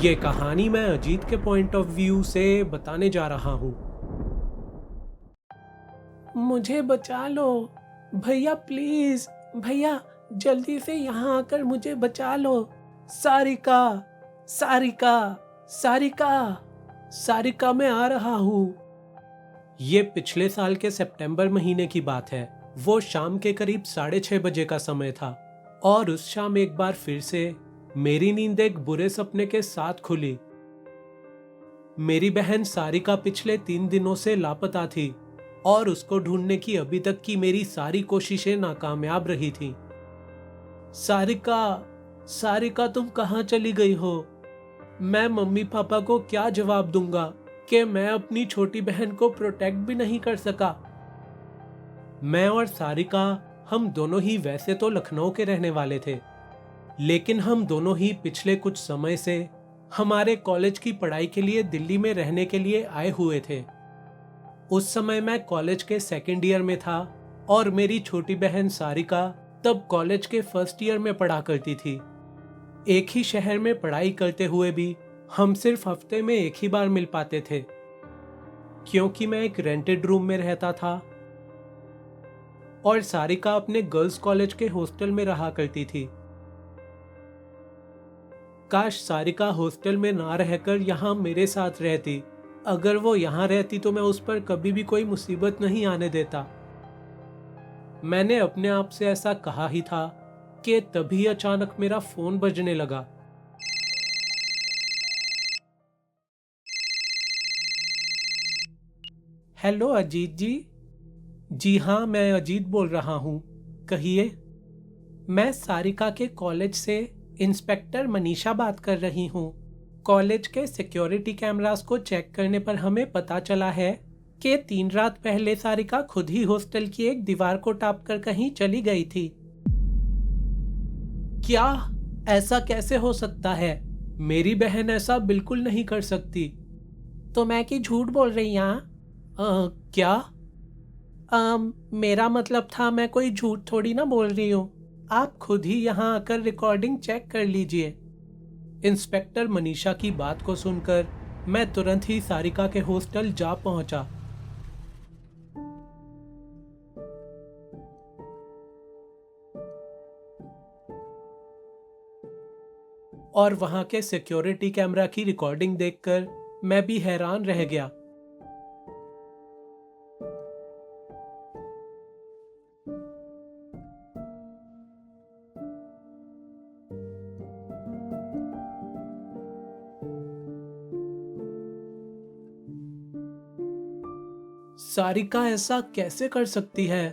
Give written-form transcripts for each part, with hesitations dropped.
ये कहानी मैं अजीत के पॉइंट ऑफ व्यू से बताने जा रहा हूँ। मुझे बचा लो भैया, प्लीज भैया, जल्दी से यहाँ आकर मुझे बचा लो। सारिका, सारिका, सारिका, सारिका, मैं आ रहा हूँ। ये पिछले साल के सितंबर महीने की बात है। वो शाम के करीब 6:30 बजे का समय था और उस शाम एक बार फिर से मेरी नींद एक बुरे सपने के साथ खुली। मेरी बहन सारिका पिछले 3 दिनों से लापता थी और उसको ढूंढने की अभी तक की मेरी सारी कोशिशें नाकामयाब रही थी। सारिका, सारिका, तुम कहाँ चली गई हो? मैं मम्मी पापा को क्या जवाब दूंगा कि मैं अपनी छोटी बहन को प्रोटेक्ट भी नहीं कर सका। मैं और सारिका, हम दोनों ही वैसे तो लखनऊ के रहने वाले थे, लेकिन हम दोनों ही पिछले कुछ समय से हमारे कॉलेज की पढ़ाई के लिए दिल्ली में रहने के लिए आए हुए थे। उस समय मैं कॉलेज के 2nd ईयर में था और मेरी छोटी बहन सारिका तब कॉलेज के 1st ईयर में पढ़ा करती थी। एक ही शहर में पढ़ाई करते हुए भी हम सिर्फ हफ्ते में एक ही बार मिल पाते थे, क्योंकि मैं एक रेंटेड रूम में रहता था और सारिका अपने गर्ल्स कॉलेज के हॉस्टल में रहा करती थी। काश सारिका हॉस्टल में ना रहकर यहाँ मेरे साथ रहती। अगर वो यहाँ रहती तो मैं उस पर कभी भी कोई मुसीबत नहीं आने देता। मैंने अपने आप से ऐसा कहा ही था कि तभी अचानक मेरा फोन बजने लगा। हेलो अजीत जी। जी हाँ, मैं अजीत बोल रहा हूँ, कहिए। मैं सारिका के कॉलेज से इंस्पेक्टर मनीषा बात कर रही हूँ। कॉलेज के सिक्योरिटी कैमरास को चेक करने पर हमें पता चला है कि 3 रात पहले सारिका खुद ही हॉस्टल की एक दीवार को टाप कर कहीं चली गई थी। क्या? ऐसा कैसे हो सकता है? मेरी बहन ऐसा बिल्कुल नहीं कर सकती। तो मैं कि झूठ बोल रही यहाँ? क्या? मेरा मतलब था, मैं कोई झूठ थोड़ी ना बोल रही हूँ। आप खुद ही यहाँ आकर रिकॉर्डिंग चेक कर लीजिए। इंस्पेक्टर मनीषा की बात को सुनकर मैं तुरंत ही सारिका के हॉस्टल जा पहुंचा। और वहां के सिक्योरिटी कैमरा की रिकॉर्डिंग देखकर मैं भी हैरान रह गया। सारिका ऐसा कैसे कर सकती है?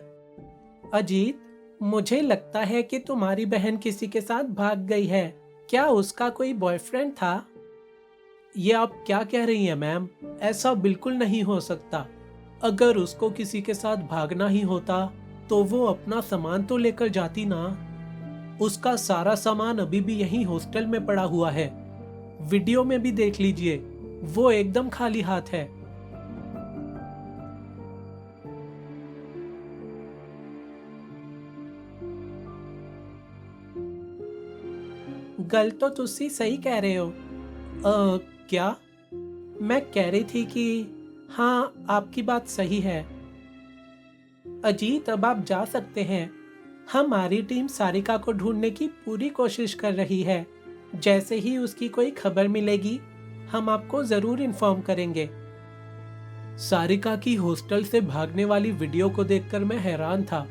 अजीत, मुझे लगता है कि तुम्हारी बहन किसी के साथ भाग गई है। क्या उसका कोई बॉयफ्रेंड था? ये आप क्या कह रही हैं मैम? ऐसा बिल्कुल नहीं हो सकता। अगर उसको किसी के साथ भागना ही होता तो वो अपना सामान तो लेकर जाती ना। उसका सारा सामान अभी भी यहीं हॉस्टल में पड़ा हुआ है। वीडियो में भी देख लीजिए, वो एकदम खाली हाथ है। गल तो तुसी सही कह रहे हो। क्या? मैं कह रही थी कि हाँ, आपकी बात सही है। अजीत, अब आप जा सकते हैं। हमारी टीम सारिका को ढूंढने की पूरी कोशिश कर रही है। जैसे ही उसकी कोई खबर मिलेगी, हम आपको जरूर इन्फॉर्म करेंगे। सारिका की हॉस्टल से भागने वाली वीडियो को देखकर मैं हैरान था।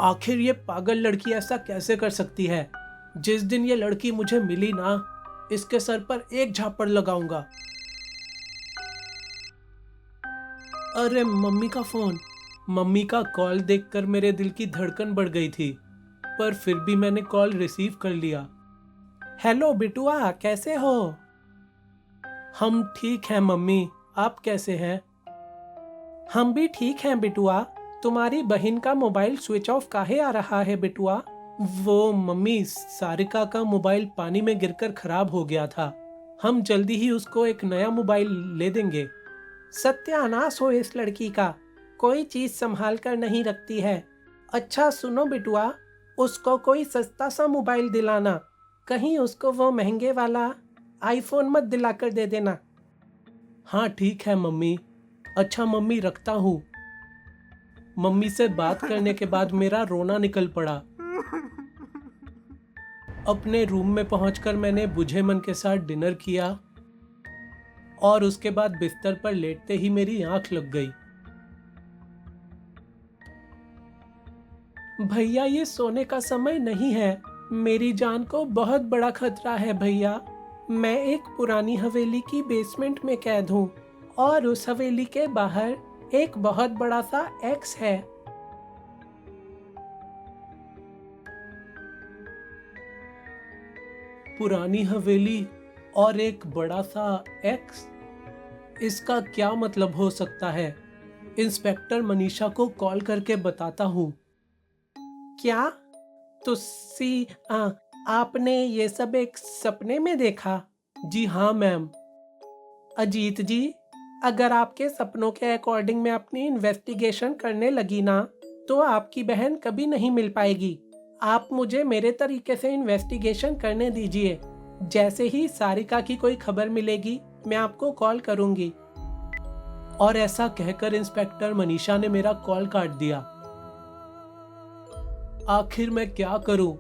आखिर ये पागल लड़की ऐसा कैसे कर सकती है? जिस दिन ये लड़की मुझे मिली ना, इसके सर पर एक झापड़ लगाऊंगा। अरे मम्मी का फोन। मम्मी का कॉल देखकर मेरे दिल की धड़कन बढ़ गई थी, पर फिर भी मैंने कॉल रिसीव कर लिया। हेलो बिटुआ, कैसे हो? हम ठीक हैं मम्मी, आप कैसे हैं? हम भी ठीक हैं बिटुआ। तुम्हारी बहन का मोबाइल स्विच ऑफ काहे आ रहा है बिटुआ? वो मम्मी, सारिका का मोबाइल पानी में गिरकर खराब हो गया था। हम जल्दी ही उसको एक नया मोबाइल ले देंगे। सत्यानाश हो इस लड़की का, कोई चीज संभाल कर नहीं रखती है। अच्छा सुनो बिटुआ, उसको कोई सस्ता सा मोबाइल दिलाना, कहीं उसको वो महंगे वाला आईफोन मत दिलाकर दे देना। हाँ ठीक है मम्मी। अच्छा मम्मी रखता हूँ। मम्मी से बात करने के बाद मेरा रोना निकल पड़ा। अपने रूम में पहुंचकर मैंने बुझे मन के साथ डिनर किया और उसके बाद बिस्तर पर लेटते ही मेरी आंख लग गई। भैया ये सोने का समय नहीं है, मेरी जान को बहुत बड़ा खतरा है भैया। मैं एक पुरानी हवेली की बेसमेंट में कैद हूँ और उस हवेली के बाहर एक बहुत बड़ा सा एक्स है। पुरानी हवेली और एक बड़ा सा एक्स, इसका क्या मतलब हो सकता है? इंस्पेक्टर मनीषा को कॉल करके बताता हूँ। क्या तुसी आपने ये सब एक सपने में देखा? जी हाँ मैम। अजीत जी, अगर आपके सपनों के अकॉर्डिंग मैं अपनी इन्वेस्टिगेशन करने लगी ना, तो आपकी बहन कभी नहीं मिल पाएगी। आप मुझे मेरे तरीके से इन्वेस्टिगेशन करने दीजिए। जैसे ही सारिका की कोई खबर मिलेगी मैं आपको कॉल करूंगी। और ऐसा कहकर इंस्पेक्टर मनीषा ने मेरा कॉल काट दिया। आखिर मैं क्या करूं?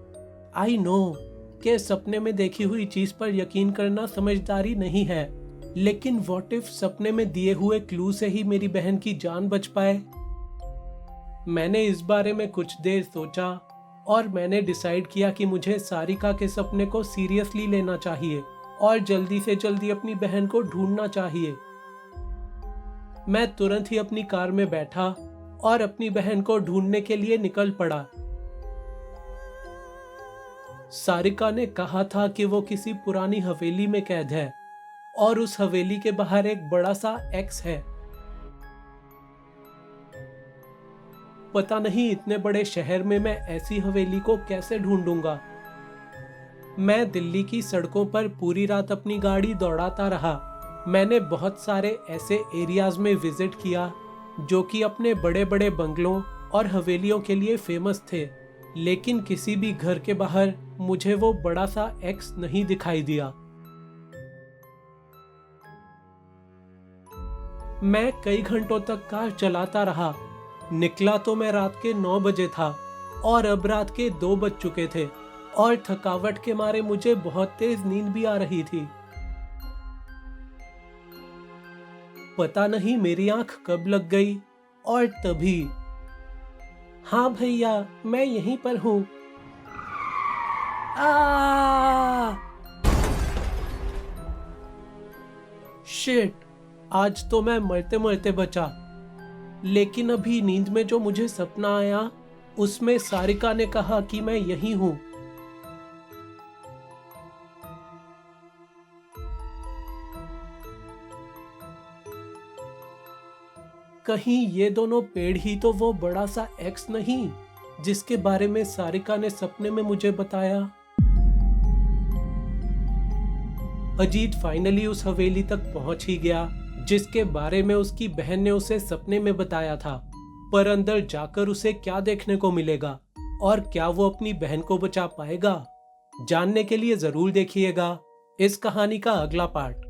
आई नो कि सपने में देखी हुई चीज पर यकीन करना समझदारी नहीं है, लेकिन व्हाट इफ सपने में दिए हुए क्लू से ही मेरी बहन की जान बच पाए? मैंने इस बारे में कुछ देर सोचा और मैंने डिसाइड किया कि मुझे सारिका के सपने को सीरियसली लेना चाहिए और जल्दी से जल्दी अपनी बहन को ढूंढना चाहिए। मैं तुरंत ही अपनी कार में बैठा और अपनी बहन को ढूंढने के लिए निकल पड़ा। सारिका ने कहा था कि वो किसी पुरानी हवेली में कैद है और उस हवेली के बाहर एक बड़ा सा एक्स है। पता नहीं इतने बड़े शहर में मैं ऐसी हवेली को कैसे ढूंढूंगा। मैं दिल्ली की सड़कों पर पूरी रात अपनी गाड़ी दौड़ाता रहा। मैंने बहुत सारे ऐसे एरियाज में विजिट किया जो कि अपने बड़े बड़े बंगलों और हवेलियों के लिए फेमस थे, लेकिन किसी भी घर के बाहर मुझे वो बड़ा सा एक्स नहीं दिखाई दिया। मैं कई घंटों तक कार चलाता रहा। निकला तो मैं रात के 9 बजे था और अब रात के 2 बज चुके थे और थकावट के मारे मुझे बहुत तेज नींद भी आ रही थी। पता नहीं मेरी आंख कब लग गई और तभी, हाँ भैया मैं यहीं पर हूं। शिट, आज तो मैं मरते मरते बचा। लेकिन अभी नींद में जो मुझे सपना आया उसमें सारिका ने कहा कि मैं यहीं हूं। कहीं ये दोनों पेड़ ही तो वो बड़ा सा एक्स नहीं जिसके बारे में सारिका ने सपने में मुझे बताया। अजीत फाइनली उस हवेली तक पहुंच ही गया जिसके बारे में उसकी बहन ने उसे सपने में बताया था। पर अंदर जाकर उसे क्या देखने को मिलेगा और क्या वो अपनी बहन को बचा पाएगा? जानने के लिए जरूर देखिएगा इस कहानी का अगला पार्ट।